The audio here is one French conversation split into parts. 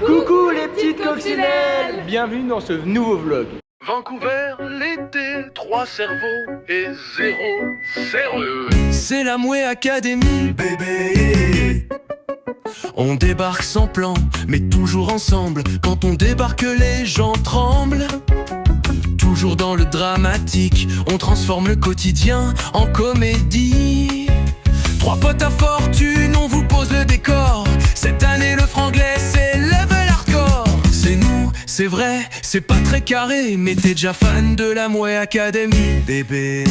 Coucou les petites coccinelles. Bienvenue dans ce nouveau vlog. Vancouver, l'été, 3 cerveaux et 0 sérieux. C'est l'Amway Academy, bébé. On débarque sans plan, mais toujours ensemble. Quand on débarque, les gens tremblent. Toujours dans le dramatique, on transforme le quotidien en comédie. Trois potes à fortune, on vous pose le décor. Cette année, le franglais, c'est level hardcore. C'est nous, c'est vrai, c'est pas très carré, mais t'es déjà fan de l'Amway Academy, bébé.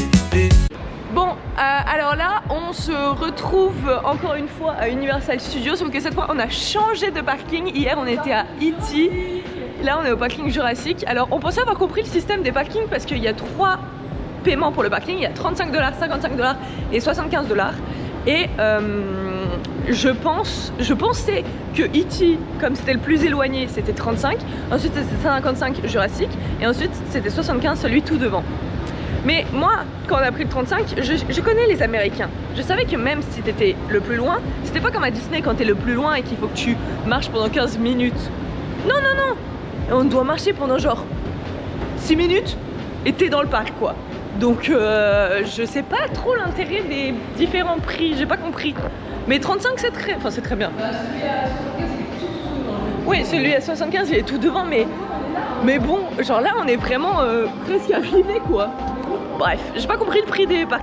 Bon, alors là, on se retrouve encore une fois à Universal Studios, sauf que cette fois, on a changé de parking. Hier, on était à E.T. Là, on est au parking Jurassic. Alors, on pensait avoir compris le système des parkings parce qu'il y a 3 paiements pour le parking. Il y a 35$, 55$ et 75$. Et je pensais que E.T., comme c'était le plus éloigné, c'était 35. Ensuite, c'était 55 Jurassic. Et ensuite, c'était 75, celui tout devant. Mais moi, quand on a pris le 35, je connais les Américains. Je savais que même si t'étais le plus loin, c'était pas comme à Disney quand t'es le plus loin et qu'il faut que tu marches pendant 15 minutes. Non, non, non. On doit marcher pendant genre 6 minutes et t'es dans le parc, quoi. Donc je sais pas trop l'intérêt des différents prix, j'ai pas compris. Mais 35 c'est très... Enfin c'est très bien. Oui, celui à 75 il est tout devant, mais bon, genre là on est vraiment presque arrivé, quoi. Bref, j'ai pas compris le prix des parcs.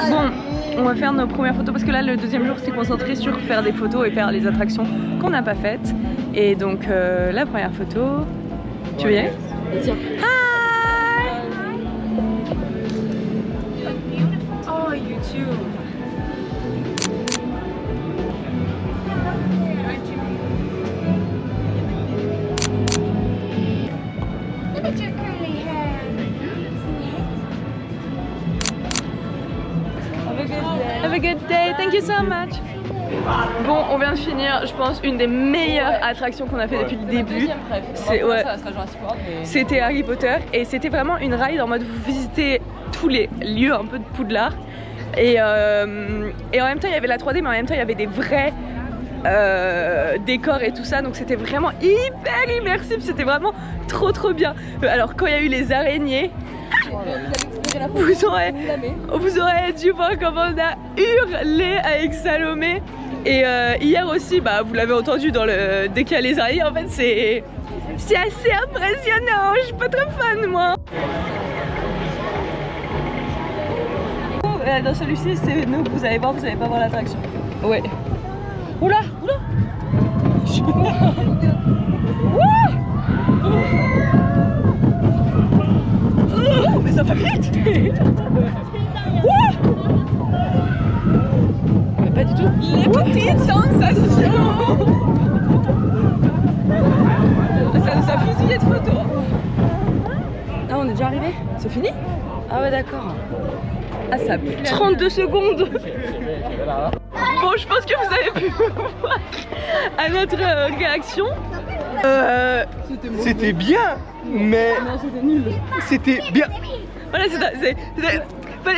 Bon, on va faire nos premières photos parce que là le deuxième jour c'est concentré sur faire des photos et faire les attractions qu'on n'a pas faites. Et donc la première photo, tu veux y aller? Hi! Oh, you too. Look at your curly hair. Have a good day, thank you so much. Bon, on vient de finir, je pense, une des meilleures attractions qu'on a fait depuis le début. C'était Harry Potter et c'était vraiment une ride en mode vous visitez tous les lieux un peu de Poudlard. Et en même temps il y avait la 3D, mais en même temps il y avait des vrais décors et tout ça, donc c'était vraiment hyper immersif, c'était vraiment trop bien. Alors quand il y a eu les araignées, vous aurez dû voir comment on a hurlé avec Salomé. Et hier aussi, bah, vous l'avez entendu dans le dès qu'il y a les araignées, en fait c'est assez impressionnant, je suis pas très fan moi. Dans celui-ci, c'est nous, vous allez pas voir l'attraction. Ouais. Oula, oula. Oh, mais ça va vite. Mais pas du tout. Les petites sensations. Ça nous a fusillé de photos. Ah, on est déjà arrivé? C'est fini? Ah ouais, d'accord. Ah, ça a pris 32 secondes. Bon, je pense que vous avez pu voir à notre réaction. C'était bien, mais... Non, c'était nul. C'était bien. Voilà,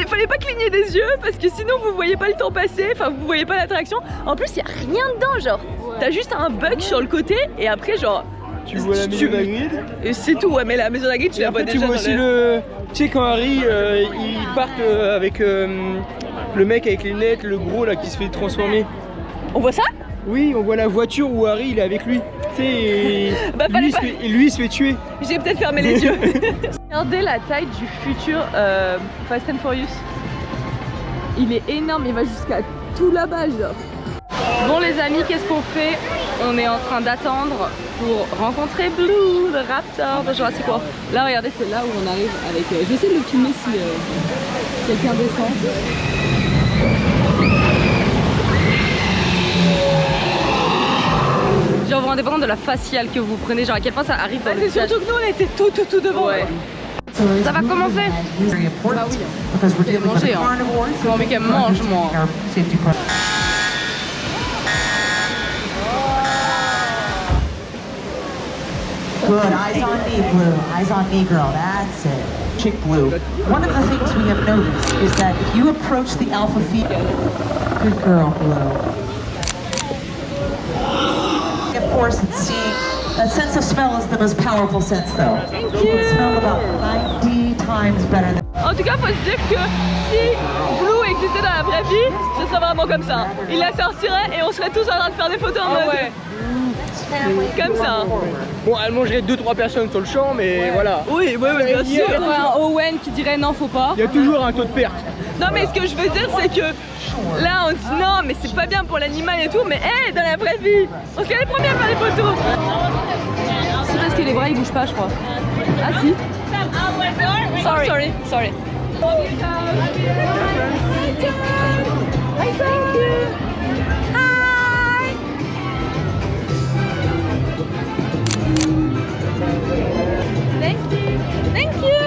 fallait pas cligner des yeux parce que sinon vous voyez pas le temps passer, enfin vous voyez pas l'attraction. En plus, il y a rien dedans, genre. T'as juste un bug sur le côté et après, genre... Tu vois la maison d'Hagrid. Et c'est tout, ouais, mais la maison d'Hagrid, tu la vois déjà. Tu vois aussi le... Tu sais quand Harry, ils partent avec le mec avec les lunettes, le gros là qui se fait transformer. On voit ça? Oui, on voit la voiture où Harry il est avec lui. Tu sais, bah, lui il se fait tuer. J'ai peut-être fermé les yeux. Regardez la taille du futur Fast and Furious. Il est énorme, il va jusqu'à tout là-bas, genre. Bon les amis, qu'est-ce qu'on fait? On est en train d'attendre pour rencontrer Blue, le raptor de Jurassic World. Là regardez, c'est là où on arrive avec... je vais essayer de le filmer si quelqu'un descend. Genre vous vous rendez pas compte de la faciale que vous prenez, genre à quel point ça arrive dans le visage. C'est surtout que nous on était tout devant. Ouais. Ça va commencer. Bah oui, je vais manger, hein. J'ai envie qu'elle mange moi. Good, eyes on me, Blue. Eyes on me, girl. That's it. Chick Blue. One of the things we have noticed is that if you approach the alpha female, good girl, Blue. force and seeing. That sense of smell is the most powerful sense, though. Thank You can you. smell about 90 times better than. En tout cas, faut se dire que si Blue existait dans la vraie vie, ce serait vraiment comme ça. Il la sortirait et on serait tous en train de faire des photos en mode comme ça. Bon, elle mangerait 2-3 personnes sur le champ, mais voilà. Oui, bien sûr. Il y aurait un Owen qui dirait non, faut pas. Il y a toujours un taux de perte. Non, mais ce que je veux dire, c'est que là, on dit non, mais c'est pas bien pour l'animal et tout, mais hey, dans la vraie vie, on serait les premiers à faire des photos. C'est parce que les bras ils bougent pas, je crois. Ah si. Sorry. Thank you.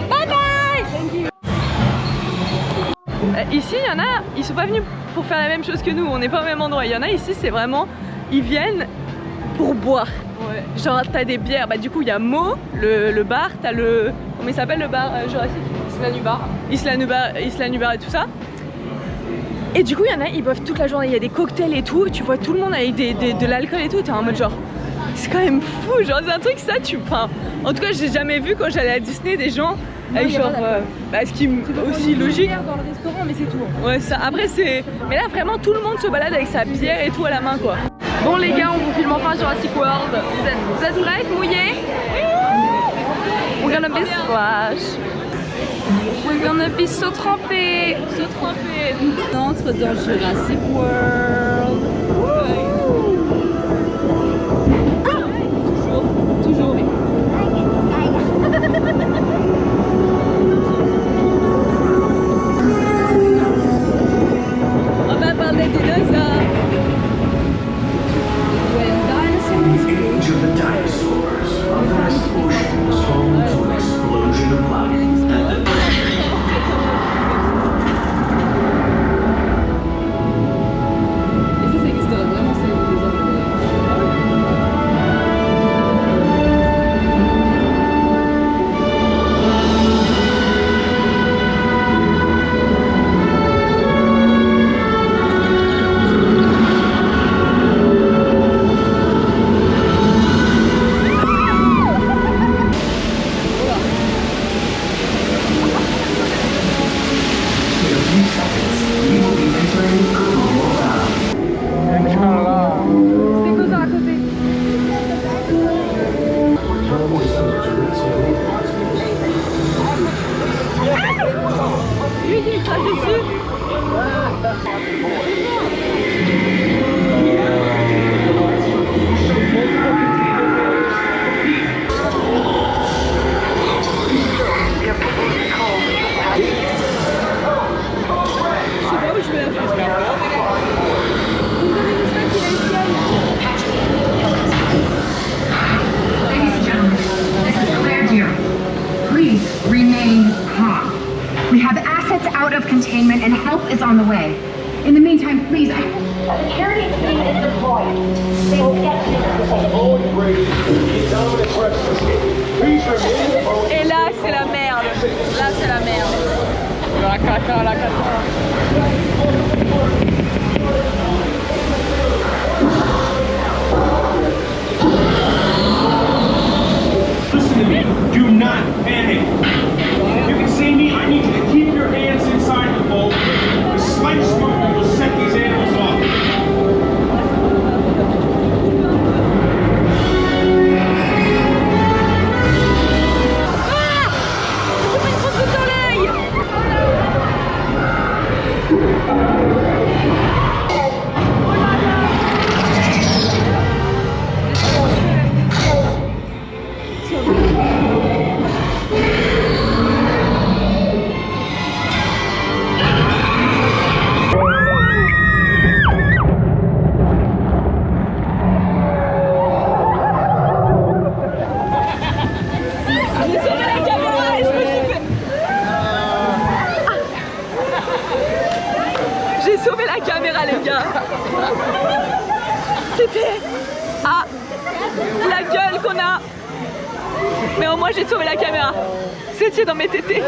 Bye bye. Ici, il y en a, ils sont pas venus pour faire la même chose que nous, on n'est pas au même endroit. Il y en a ici, c'est vraiment, ils viennent pour boire. Ouais. Genre, t'as des bières, bah du coup, il y a Mo, le bar, t'as le. Comment il s'appelle le bar Jurassique Islanubar et tout ça. Et du coup, il y en a, ils boivent toute la journée, il y a des cocktails et tout, tu vois tout le monde avec de l'alcool et tout, t'es en mode genre. C'est quand même fou, genre c'est un truc ça tu... Enfin, en tout cas j'ai jamais vu quand j'allais à Disney des gens avec genre... bah, ce qui est aussi logique. Dans le restaurant mais c'est tout. Ouais ça, après c'est... Mais là vraiment tout le monde se balade avec sa bière et tout à la main quoi. Bon les gars, on vous filme enfin Jurassic World. Vous êtes prêts, mouillés? We're gonna be splash. We're gonna be so trempés. On entre dans Jurassic World. Toujours. On va parler des dinosaures. Age of the dinosaurs, a vast ocean was home to an explosion of life. Et ça existerait vraiment, c'est des gens. Lui il crache dessus. Je sais pas où je vais la faire. Ladies and gentlemen, this is Claire here. Please remain calm. We have assets out of containment and help is on the way. In the meantime, please, A security team is deployed. They will get to you. Et là c'est la merde. Là c'est la merde. La caca. Listen to me. Do not panic. You can see me. I need you to keep your hands inside the boat. The slightest movement will set these animals off. J'ai sauvé la caméra les gars. C'était à la gueule qu'on a. Mais au moins j'ai sauvé la caméra. C'était dans mes tétés.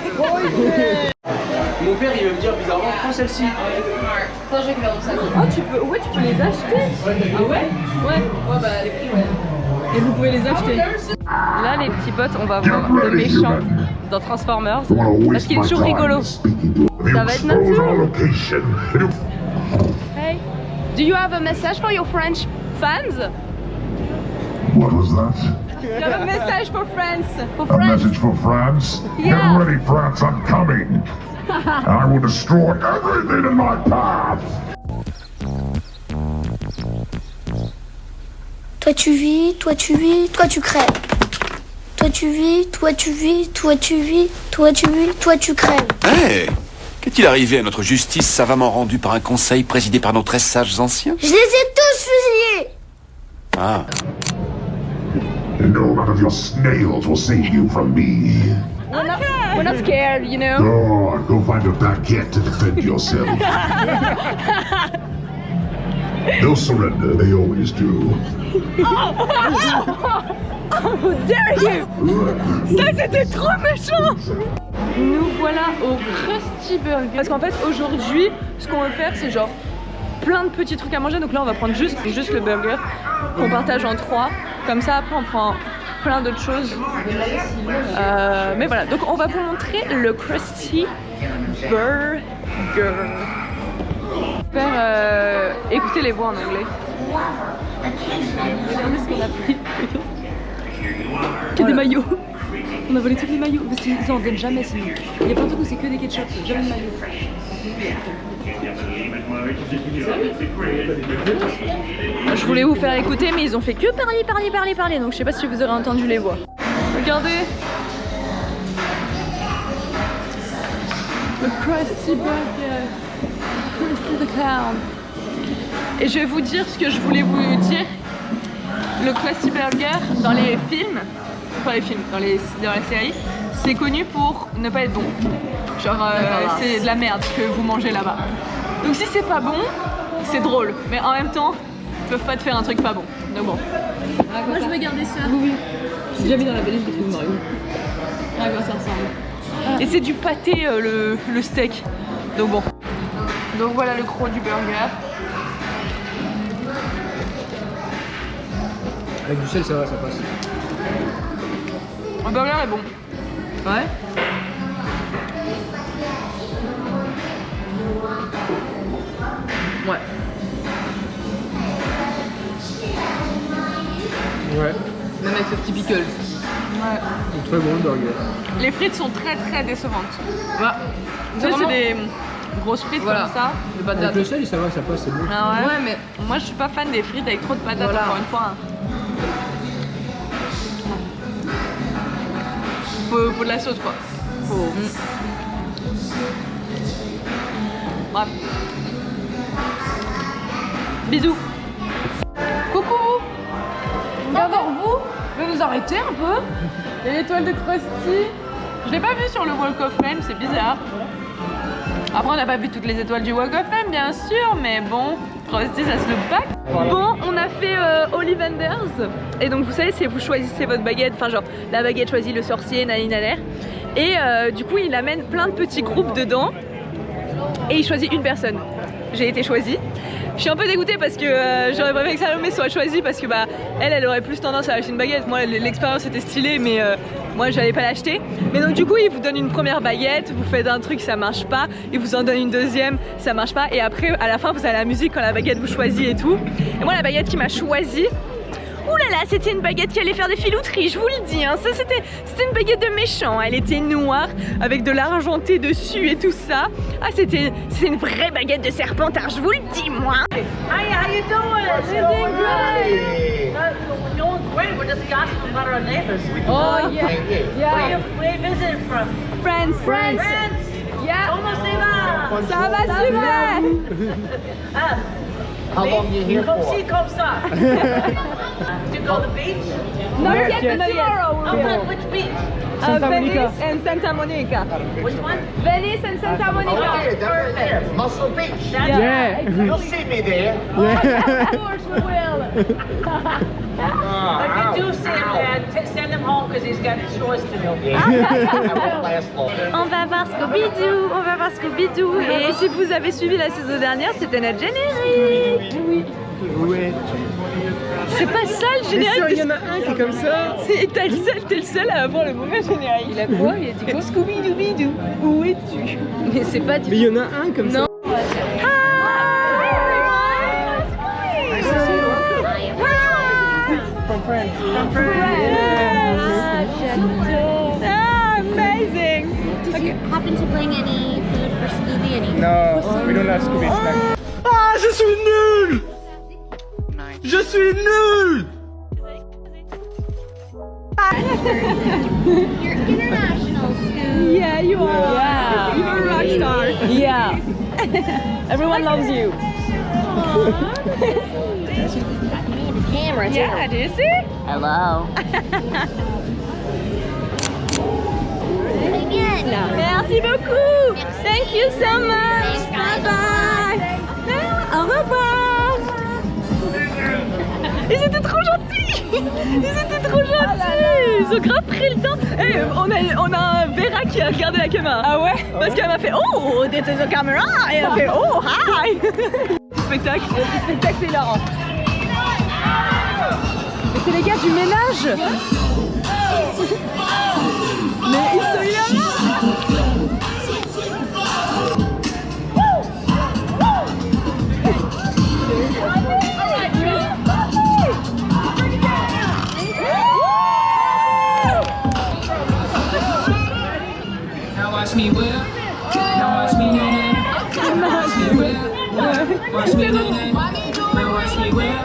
mon père il va me dire bizarrement prends celle-ci. Attends, je récupère mon sac. Oh, tu peux les acheter. Ah ouais? Ouais, bah les prix, ouais. Et vous pouvez les acheter. Là, les petits potes, on va voir le méchant dans Transformers. Parce qu'il est toujours rigolo. Ça va être notre tour. Hey, do you have a message for your French fans? What was that? You have a message for France. For A France. message for France? Yeah. Get ready, France, I'm coming. I will destroy everything in my path. Toi tu vis, toi tu vis, toi tu crèves. Toi tu vis, toi tu vis, toi tu vis, toi tu vis, toi tu crèves. Hé! Qu'est-il arrivé à notre justice savamment rendue par un conseil présidé par nos très sages anciens? Je les ai tous fusillés. Ah. No amount of your snails will save you from me. We're not scared, you know. Oh, go find a baguette to defend yourself. They'll surrender, they always do. How dare you! Ça c'était trop méchant! Nous voilà au Krusty Burger. Parce qu'en fait aujourd'hui, ce qu'on veut faire c'est genre plein de petits trucs à manger. Donc là on va prendre juste le burger qu'on partage en 3. Comme ça après on prend plein d'autres choses. Mais voilà, donc on va vous montrer le Krusty Burger. Faire écouter les voix en anglais. Regardez ce qu'on a pris. Que des maillots. On a volé tous les maillots parce qu'ils en donnent jamais sinon. Il y a plein de trucs où c'est que des ketchup, jamais de maillots. Je voulais vous faire écouter mais ils ont fait que parler. Donc je sais pas si vous aurez entendu les voix. Regardez. Le Krusty Burger. Krusty the Clown. Et je vais vous dire ce que je voulais vous dire. Le Krusty Burger dans les films, dans la série, c'est connu pour ne pas être bon. Genre c'est de la merde que vous mangez là-bas. Donc si c'est pas bon, c'est drôle. Mais en même temps, ils peuvent pas te faire un truc pas bon. Donc bon. Moi je vais garder ça. Oui. J'ai déjà vu dans la BD, je trouve Mario. À quoi ça ressemble. Et c'est du pâté le steak. Donc bon. Donc voilà le croc du burger. Avec du sel ça va, ça passe. Le burger est bon. Ouais. Ouais. Ouais. Même avec ce petit pickles. Ouais. C'est très bon le burger. Les frites sont très décevantes. Voilà. Ça c'est des grosses frites comme ça. De patates. Avec le sel ça va, ça passe, c'est bon. Ah ouais. Ouais mais moi je suis pas fan des frites avec trop de patates encore une fois. Faut de la sauce quoi. Faut... Bref. Bisous. Coucou. D'abord vous pouvez nous arrêter un peu. Et l'étoile de Krusty. Je l'ai pas vu sur le Walk of Fame, c'est bizarre. Après on n'a pas vu toutes les étoiles du Walk of Fame bien sûr, mais bon, Krusty ça se le bac. Bon, on a fait Ollivanders. Et donc vous savez, c'est vous choisissez votre baguette, enfin genre la baguette choisit le sorcier, naninalaire. Et du coup il amène plein de petits groupes dedans. Et il choisit une personne. J'ai été choisie. Je suis un peu dégoûtée parce que j'aurais préféré que Salomé soit choisie parce que bah elle aurait plus tendance à acheter une baguette. Moi l'expérience était stylée mais moi j'allais pas l'acheter. Mais donc du coup il vous donne une première baguette, vous faites un truc ça marche pas, il vous en donne une deuxième, ça marche pas. Et après à la fin vous avez la musique quand la baguette vous choisit et tout. Et moi la baguette qui m'a choisie, ouh là là, c'était une baguette qui allait faire des filouteries, je vous le dis, hein. Ça c'était une baguette de méchant, elle était noire avec de l'argenté dessus et tout ça. Ah c'était une vraie baguette de serpentard, je vous le dis moi. Hi, how you doing? We're doing great. We're doing great. We're just gossiping about our neighbors. Oh yeah. Yeah. Where you visiting from? France. France. Yeah. ¿Cómo se va? Ça va super. How long you here for? Come ça. Do you go to the beach? Not yet, but tomorrow we'll be. Which beach? Venice and Santa Monica. Which one? Venice and Santa Monica. There. Muscle Beach. Yeah. You'll see me there. Of course we will. If you do see him, Dad, send him home because he's got chores to do. On va voir Scooby-Doo, on va voir Scooby-Doo. Et si vous avez suivi la saison dernière, c'était notre générique. Oui. Ouais. C'est pas ça le Mais générique. il y en a un qui est comme ça. T'es le seul à avoir le mauvais générique. Il a quoi? Il a dit quoi? Scooby-Doo-Bidoo, où es-tu? Mais c'est pas du Mais il y en a un comme ça. Non. Amazing. Did you happen to bring any food for Scooby? Any? No, we don't have Scooby snack. Ah, je suis nul! Je suis nul! You're international, Scooby. Yeah, you are. Yeah. You're a rock star. Yeah. Everyone loves you. The camera, too. Yeah, do you see? Hello. Again. Merci beaucoup. Thank you so much. Thanks, guys. Bye. Au revoir. Ils étaient trop gentils. Ils étaient trop gentils. Ils ont grave pris le temps. Hey, on a un Vera qui a regardé la caméra. Ah ouais? Parce qu'elle m'a fait oh, this is a camera. Et elle a fait oh, hi. Spectacle. Le spectacle c'est hilarant. Mais c'est les gars du ménage. Mais ils sont hilarants. Now watch me whip. Now watch me nay. Now watch me whip. Watch me nay. Now watch me whip.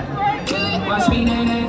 Watch me nay.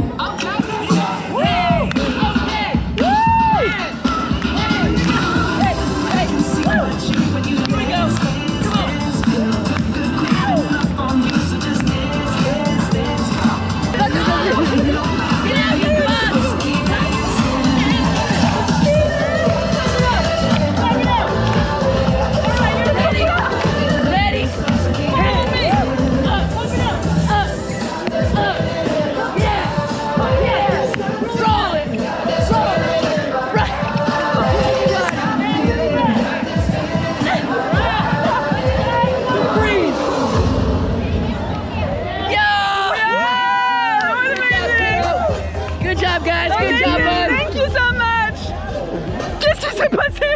Good job, guys. Good job, bud. Thank you so much. Qu'est-ce qui s'est passé?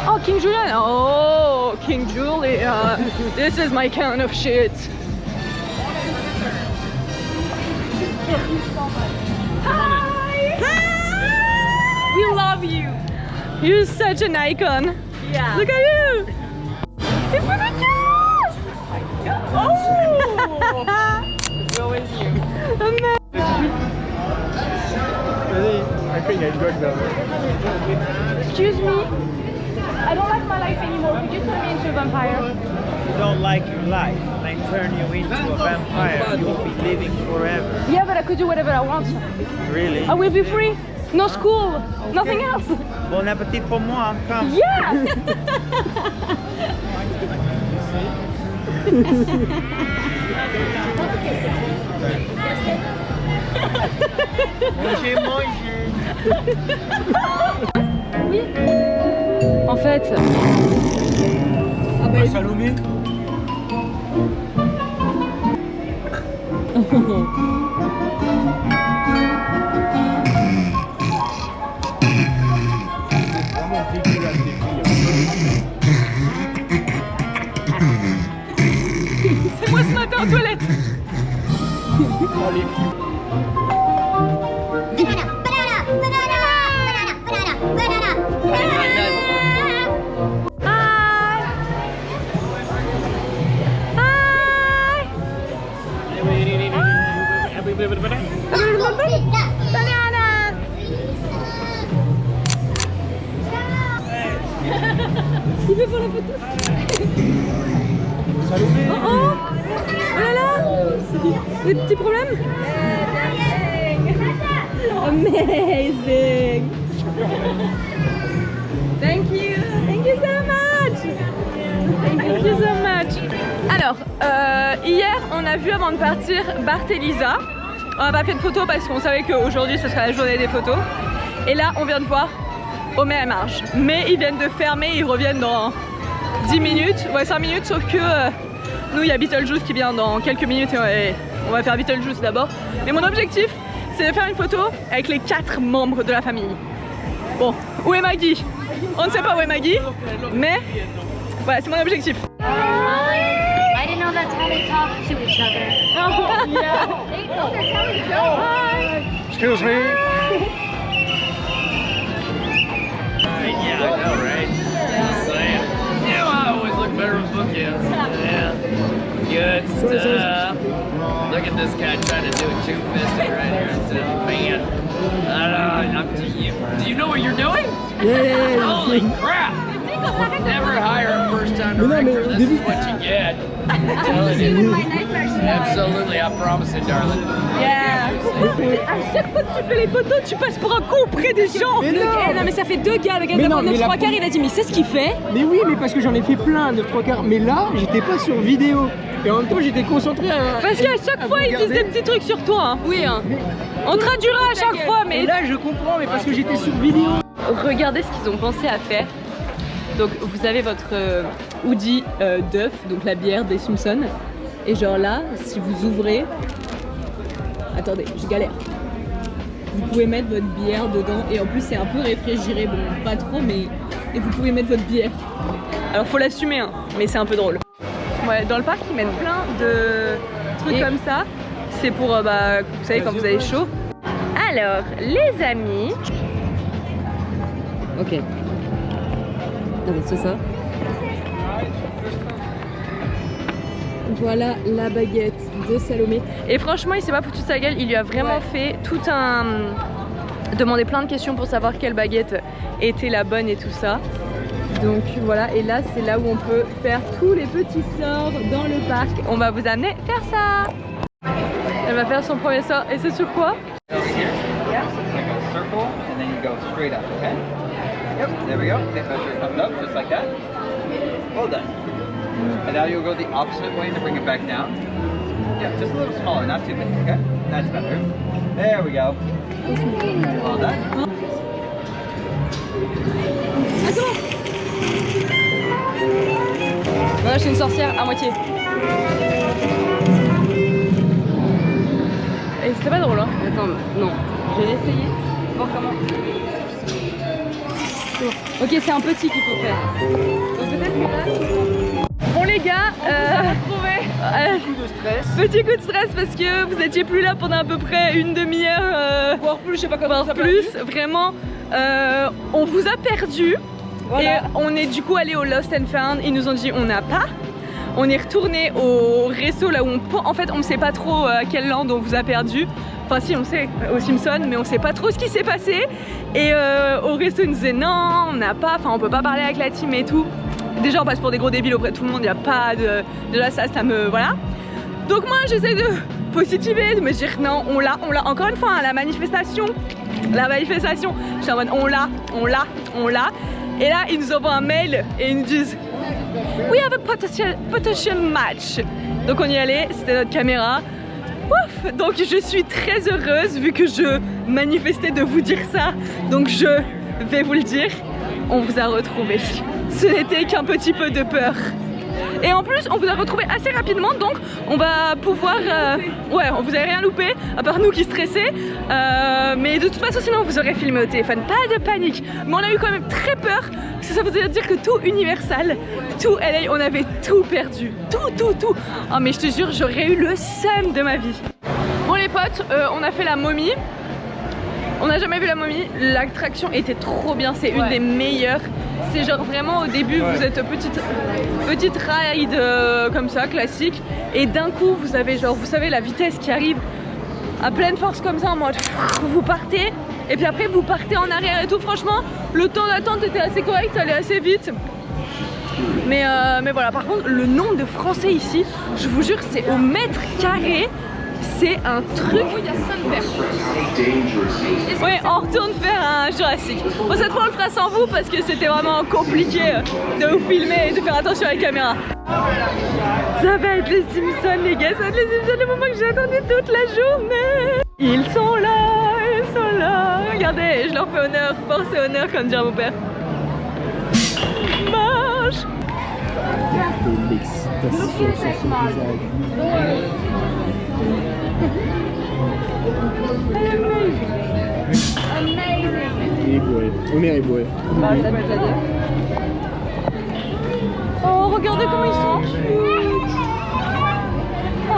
Oh, King Julian. Oh, King Julian. This is my kind of shit. Hi. We love you. You're such an icon. Yeah. Look at you. C'est pas de Oh. It's always you. I think I got them. Excuse me. I don't like my life anymore. Could you turn me into a vampire? You don't like your life, and I turn you into a vampire. You'll be living forever. Yeah, but I could do whatever I want. Really? I will be free. No school. Nothing else. Bon appétit pour moi. Come. Yeah. Manger. Oui. En fait. Ah bah, Salomé. C'est moi ce matin aux toilettes. Il veut faire la photo. Oh oh. Oh là là. Des petits problèmes. Amazing. Thank you so much. Thank you so much. Alors, hier on a vu avant de partir Bart et Lisa. On n'a pas fait de photos parce qu'on savait qu'aujourd'hui ce serait la journée des photos. Et là on vient de voir Homer et Marge. Mais ils viennent de fermer, ils reviennent dans 10 minutes, ouais 5 minutes, sauf que nous il y a Beetlejuice qui vient dans quelques minutes et on va faire Beetlejuice d'abord. Mais mon objectif c'est de faire une photo avec les 4 membres de la famille. Bon, où est Maggie? On ne sait pas où est Maggie, mais voilà, c'est mon objectif. I didn't know that's how they talk to each other. Oh, yeah. They know that's how they talk. Excuse me. Yeah, I know, right? Just saying. You know, I always look better with book kids. Yeah. Good stuff. Look at this guy trying to do a two-fisted right here instead of man. Do you know what you're doing? Yeah. Holy crap! Never hire a first-time director. This is what you get. I'm telling you. Absolutely, I promise it, darling. Yeah. À chaque fois que tu fais les photos, tu passes pour un con auprès des gens. Mais non. Non mais ça fait 2 gars, le gars de 9 3/4 il a dit mais c'est ce qu'il fait. Mais oui, mais parce que j'en ai fait plein, 9/3. Mais là, j'étais pas sur vidéo. Et en même temps, j'étais concentré à... Parce qu'à chaque fois, ils disent des petits trucs sur toi. Hein. Oui hein. On traduira à chaque fois, mais... Et là, je comprends, mais parce que j'étais sur vidéo. Regardez ce qu'ils ont pensé à faire. Donc, vous avez votre hoodie d'œuf, donc la bière des Simpsons. Et genre là, si vous ouvrez... Attendez, je galère. Vous pouvez mettre votre bière dedans. Et en plus, c'est un peu réfrigéré. Bon, pas trop, mais... Et vous pouvez mettre votre bière. Alors, faut l'assumer, hein, mais c'est un peu drôle. Ouais, dans le parc, ils mettent plein de trucs comme ça. C'est pour, bah, vous savez, quand vous avez chaud. Alors, les amis... Ok. C'est ça. Voilà la baguette de Salomé. Et franchement, il s'est pas foutu de sa gueule. Il lui a vraiment fait tout un... Demander plein de questions pour savoir quelle baguette était la bonne et tout ça. Donc voilà, et là c'est là où on peut faire tous les petits sorts dans le parc. On va vous amener faire ça. Elle va faire son premier sort, et c'est sur quoi? Yeah, so it's like a circle, and then you go straight up, okay? Yep, there we go. Take measure coming up, just like that. Well done. And now you'll go the opposite way to bring it back down. Yeah, just a little smaller, not too big, okay? That's better. There we go. Well done. Voilà, je suis une sorcière à moitié. Et c'était pas drôle, hein? Attends, non. Je vais essayer. Voir comment. Ok, c'est un petit qu'il faut faire. Donc peut-être que là... Bon les gars, Petit coup de stress. Petit coup de stress parce que vous étiez plus là pendant à peu près une demi-heure, voire plus, je sais pas comment ça plus. Vraiment, on vous a perdu. Voilà. Et on est du coup allé au Lost and Found. Ils nous ont dit on n'a pas. On est retourné au resto là où en fait on ne sait pas trop à quel land on vous a perdu. Enfin si on sait au Simpson, mais on sait pas trop ce qui s'est passé. Et au resto ils nous disaient non, on n'a pas, enfin on peut pas parler avec la team et tout. Déjà on passe pour des gros débiles auprès de tout le monde, il n'y a pas de... Déjà ça me... Voilà. Donc moi j'essaie de positiver, de me dire non, on l'a. Encore une fois, hein, la manifestation. Je suis en mode on l'a. Et là ils nous envoient un mail et ils nous disent we have a potential match. Donc on y allait, c'était notre caméra. Ouf. Donc je suis très heureuse vu que je manifestais de vous dire ça. Donc je vais vous le dire, on vous a retrouvés. Ce n'était qu'un petit peu de peur. Et en plus on vous a retrouvé assez rapidement, donc on va pouvoir ouais, on vous avez rien loupé à part nous qui stressait, mais de toute façon sinon on vous aurait filmé au téléphone, pas de panique. Mais on a eu quand même très peur, parce que ça veut dire que tout Universal, tout LA, on avait tout perdu, tout. Oh mais je te jure, j'aurais eu le seum de ma vie. Bon les potes, on a fait la momie. On n'a jamais vu la momie, l'attraction était trop bien, c'est une des meilleures. C'est genre vraiment au début vous êtes petite ride comme ça, classique. Et d'un coup vous avez genre, vous savez la vitesse qui arrive à pleine force comme ça en mode vous partez. Et puis après vous partez en arrière et tout. Franchement le temps d'attente était assez correct, ça allait assez vite. Mais voilà, par contre le nombre de Français ici, je vous jure c'est au mètre carré. c'est un truc. Ouais, on retourne faire un Jurassic. Bon, cette fois on le fera sans vous parce que c'était vraiment compliqué de vous filmer et de faire attention à la caméra. Ça va être les Simpsons les gars, ça va être les Simpsons, le moment que j'ai attendu toute la journée. Ils sont là, regardez, je leur fais honneur, force et honneur comme dirait mon père. Marche. Regardez l'excitation sur son visage. Il est bourré. Homer est bourré. Oh, regardez comment ils sont cute. Oh.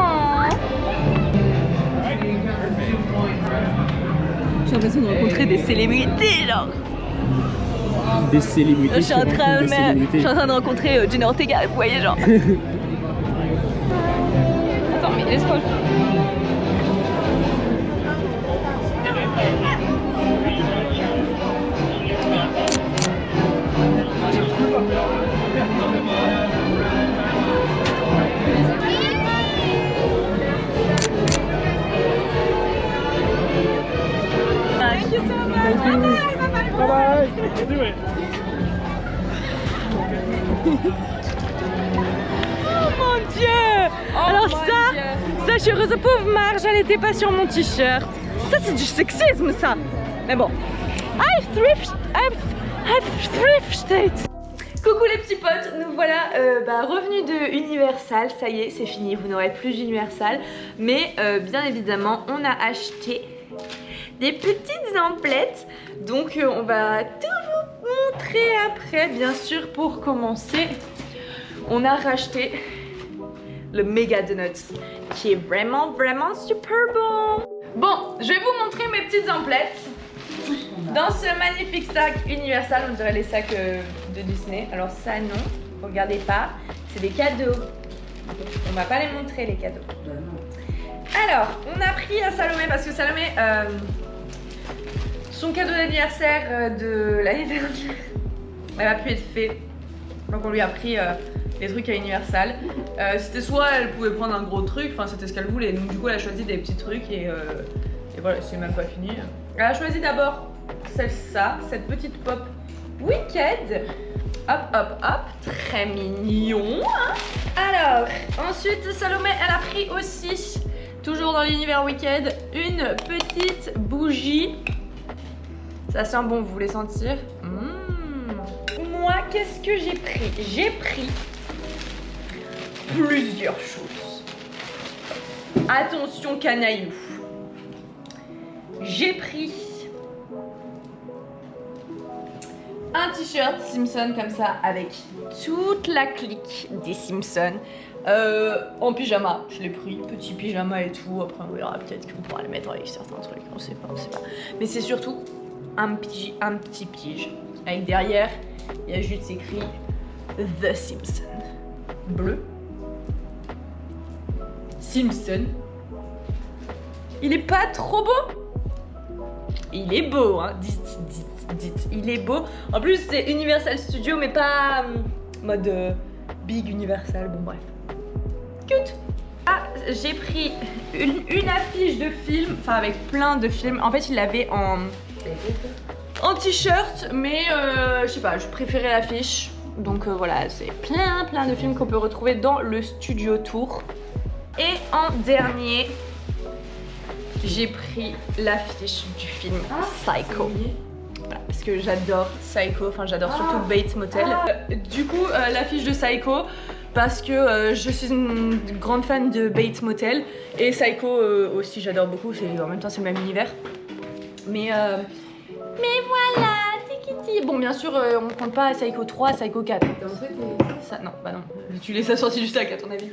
J'ai l'impression de rencontrer des célébrités là. Des célébrités. Je suis en train de rencontrer Jenna Ortega, vous voyez genre. Attends, mais laisse-moi. Thank you so much. Bye bye. Bye. Oh mon dieu! Alors ça, je suis heureuse, pauvre Marge, elle était pas sur mon t-shirt. Ça c'est du sexisme ça. Mais bon. I've thrifted. Coucou les petits potes, nous voilà revenus de Universal. Ça y est, c'est fini, vous n'aurez plus d'Universal. Mais bien évidemment, on a acheté des petites emplettes. Donc on va tout vous montrer après. Bien sûr, pour commencer, on a racheté le Mega Donuts qui est vraiment super bon. Bon, je vais vous montrer mes petites emplettes dans ce magnifique sac Universal. On dirait les sacs de Disney. Alors ça non, regardez pas, c'est des cadeaux. On va pas les montrer les cadeaux. Alors, on a pris à Salomé parce que Salomé, son cadeau d'anniversaire de l'année dernière n'a pas pu être fait. Donc on lui a pris les trucs à Universal. C'était soit elle pouvait prendre un gros truc, enfin c'était ce qu'elle voulait. Donc du coup elle a choisi des petits trucs et voilà, c'est même pas fini. Elle a choisi d'abord cette petite pop Wicked. Hop hop hop, très mignon hein. Alors, ensuite Salomé elle a pris aussi, toujours dans l'univers Wicked, une petite bougie. Ça sent bon, vous voulez sentir? Moi, qu'est-ce que j'ai pris? J'ai pris plusieurs choses. Attention canaillou. J'ai pris un t-shirt Simpson comme ça avec toute la clique des Simpsons. En pyjama, je l'ai pris, petit pyjama et tout. Après on verra, peut-être qu'on pourra le mettre avec certains trucs, on sait pas. Mais c'est surtout un petit pige. Avec derrière, il y a juste écrit The Simpson. Bleu. Simpson. Il est pas trop beau? Il est beau, hein. Dites. Il est beau. En plus, c'est Universal Studios, mais pas mode big Universal. Bon, bref. Cute. Ah, j'ai pris une affiche de film, enfin avec plein de films. En fait, il l'avait en t-shirt, mais je sais pas, je préférais l'affiche. Donc voilà, c'est plein de films qu'on peut retrouver dans le studio tour. Et en dernier, j'ai pris l'affiche du film Psycho. Voilà, parce que j'adore Psycho, enfin j'adore surtout Bates Motel. Du coup, l'affiche de Psycho, parce que je suis une grande fan de Bates Motel. Et Psycho aussi, j'adore beaucoup, en même temps c'est le même univers. Mais voilà, tiki. Bon, bien sûr, on ne compte pas Psycho 3, Psycho 4. Ça, non, bah non. Tu les as sortis juste à 4, à ton avis.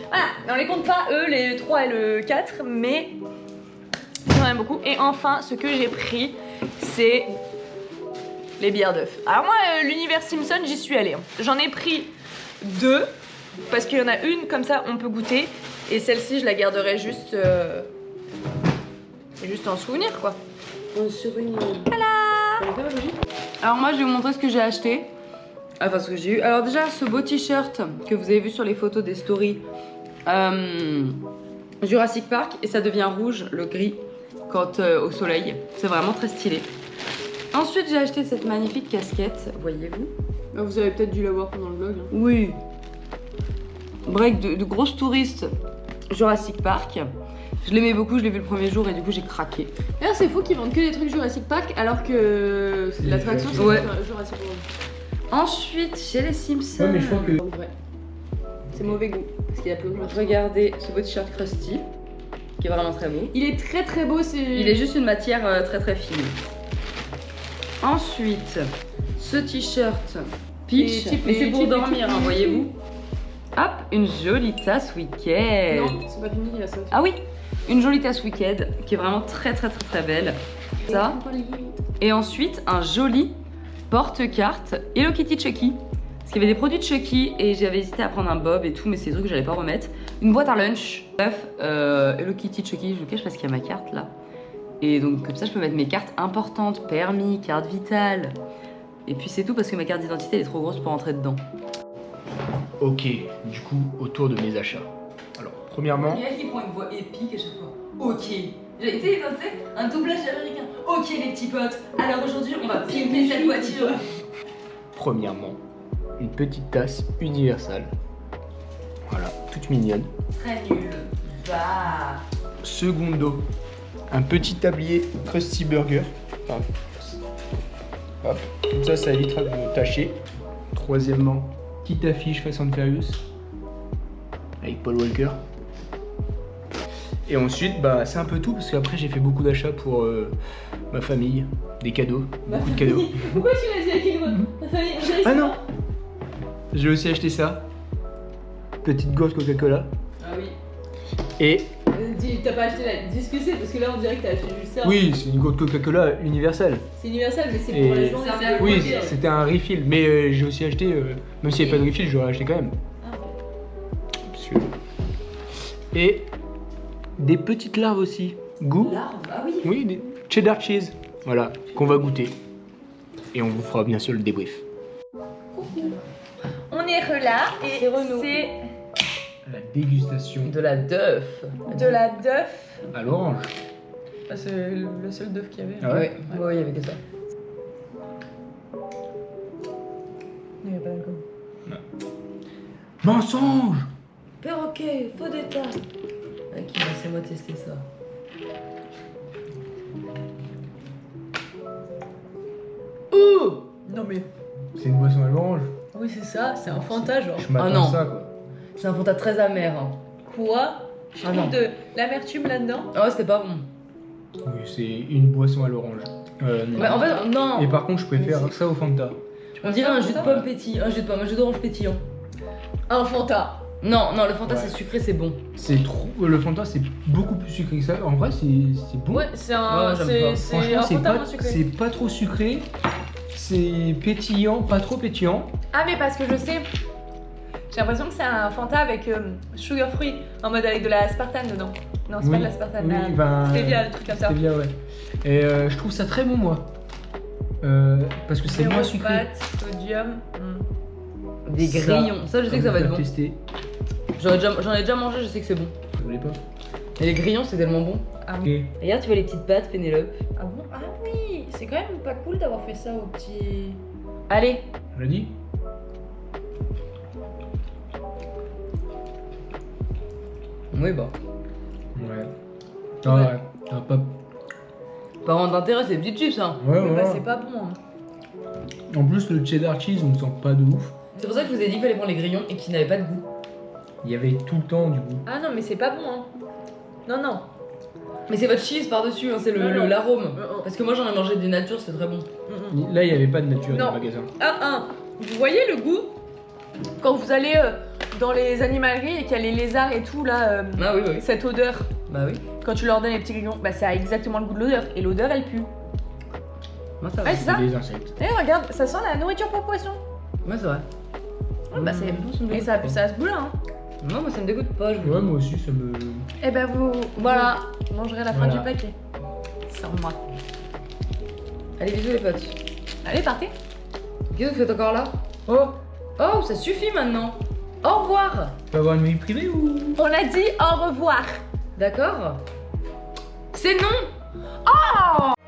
Voilà, on les compte pas, eux, les 3 et le 4, mais j'en aime beaucoup. Et enfin, ce que j'ai pris, c'est les bières d'œufs. Alors moi, l'univers Simpson, j'y suis allée. Hein. J'en ai pris 2, parce qu'il y en a une, comme ça, on peut goûter. Et celle-ci, je la garderai juste en souvenir, quoi. Voilà. Alors moi je vais vous montrer ce que j'ai acheté. Enfin ce que j'ai eu. Alors déjà ce beau t-shirt que vous avez vu sur les photos des stories. Jurassic Park et ça devient rouge, le gris, quand au soleil. C'est vraiment très stylé. Ensuite, j'ai acheté cette magnifique casquette, voyez-vous. Vous avez peut-être dû la voir pendant le vlog. Hein. Oui. Break de grosses touristes Jurassic Park. Je l'aimais beaucoup, je l'ai vu le premier jour et du coup j'ai craqué. D'ailleurs, c'est fou qu'ils vendent que des trucs Jurassic Park alors que l'attraction c'est Jurassic World. Ensuite, chez les Simpsons. Ouais, mais je crois que. C'est mauvais goût parce qu'il y a plus de Jurassic World. Regardez ce beau t-shirt Krusty qui est vraiment très beau. Il est très très beau, Il est juste une matière très très fine. Ensuite, ce t-shirt Peach, mais c'est pour dormir, hein, voyez-vous. Hop, une jolie tasse Wicked. Non, c'est pas fini, il y a ça. Ah oui, une jolie tasse Wicked qui est vraiment très très très très belle. Ça. Et ensuite, un joli porte-carte Hello Kitty Chucky. Parce qu'il y avait des produits de Chucky et j'avais hésité à prendre un bob et tout, mais c'est des trucs que j'allais pas remettre. Une boîte à lunch. Bref, Hello Kitty Chucky, je le cache parce qu'il y a ma carte là. Et donc comme ça, je peux mettre mes cartes importantes, permis, carte vitale. Et puis c'est tout parce que ma carte d'identité elle est trop grosse pour entrer dedans. Ok, du coup, autour de mes achats. Alors, premièrement. Il y a qui prend une voix épique à chaque fois. Ok. J'ai été un doublage américain. Ok les petits potes. Alors aujourd'hui, on va pimper cette voiture. Premièrement, une petite tasse universelle. Voilà, toute mignonne. Très nul. Bah. Secondo, un petit tablier Krusty Burger. Enfin, hop, comme ça évitera de tâcher. Troisièmement, petite affiche Fast and Furious avec Paul Walker. Et ensuite, bah, c'est un peu tout parce qu'après j'ai fait beaucoup d'achats pour ma famille, des cadeaux, beaucoup de cadeaux. Pourquoi tu m'as dit à quel mot? Ma famille. Ah non, j'ai aussi acheté ça, petite gourde Coca-Cola. Ah oui. Et t'as pas acheté la. Dis ce que c'est parce que là on dirait que t'as acheté juste ça. oui, c'est une gourde Coca-Cola universelle. C'est universel, mais c'est pour les gens. Oui, c'était un refill, mais j'ai aussi acheté, même s'il n'y avait pas de refill, j'aurais acheté quand même. Ah, okay. Et des petites larves aussi. Goût. Larves, ah oui. Oui, des cheddar cheese. Voilà, qu'on va goûter. Et on vous fera bien sûr le débrief. On est là et c'est la dégustation de la Duff. De la Duff à l'orange. Ah, c'est le seul Duff qu'il y avait. Ah ouais, ouais, il y avait que ça. Il n'y a pas d'alcool. Mensonge. Perroquet, faux d'état. Ok, laissez-moi tester ça. Oh non mais. C'est une boisson à l'orange. Oui c'est ça, c'est un Fanta genre. Je m'attends à ça quoi. C'est un Fanta très amer. Hein. Quoi? Je trouve de l'amertume là-dedans. Ah ouais, c'était pas bon. Oui, c'est une boisson à l'orange. Mais en fait, non. Et par contre, je préfère ça au Fanta. On dirait un jus de pomme pétillant, un jus de pomme, un jus d'orange pétillant. Un Fanta. Non, le Fanta c'est sucré, c'est bon. C'est trop. Le Fanta c'est beaucoup plus sucré que ça. En vrai, c'est bon. Ouais, c'est un. Franchement, c'est pas sucré. C'est pas trop sucré. C'est pétillant, pas trop pétillant. Ah, mais parce que je sais. J'ai l'impression que c'est un Fanta avec sugar free, en mode avec de la aspartame dedans. Non, c'est pas de l'aspartame, stevia, le truc comme ça. Stevia, ouais. Et je trouve ça très bon, moi. Parce que c'est moins sucré. Sodium. Des grillons, ça je sais que ça va être bon. Tester. J'en ai déjà mangé, je sais que c'est bon. Vous voulez pas? Et les grillons, c'est tellement bon. Ah oui. Regarde, tu vois les petites pâtes, Pénélope. Ah bon? Ah oui, c'est quand même pas cool d'avoir fait ça au petit. Allez. On l'a dit? Oui, bah. Ouais. Ah ouais. Ah, pas. Par contre d'intérêt, c'est des petites chips, hein. Ouais, Mais ouais. bah, c'est pas bon. Hein. En plus, le cheddar cheese, on ne sent pas de ouf. C'est pour ça que je vous ai dit qu'il fallait prendre les grillons et qu'ils n'avaient pas de goût. Il y avait tout le temps du goût. Ah non, mais c'est pas bon, hein. Non. Mais c'est votre cheese par-dessus, hein, c'est l'arôme. Parce que moi j'en ai mangé des natures, c'est très bon. Là, il n'y avait pas de nature dans Non. le magasin. Vous voyez le goût quand vous allez dans les animaleries et qu'il y a les lézards et tout là, Ah oui. cette odeur. Bah oui. Quand tu leur donnes les petits grillons, bah ça a exactement le goût de l'odeur. Et l'odeur elle pue. Moi ça va. Ouais, c'est ça. des insectes. Eh regarde, ça sent la nourriture pour poisson. Ouais, c'est vrai. Ouais, bah c'est. Et ça se bout là, hein. Non, moi ça me dégoûte pas. Je Ouais, moi aussi, ça me. Eh ben vous mangerez la fin du paquet. Sans moi. Allez, bisous les potes. Allez, partez. Qu'est-ce que vous faites encore là? Oh, ça suffit maintenant. Au revoir. Tu peux avoir une vie privée ou? On a dit au revoir. D'accord? C'est non! Oh!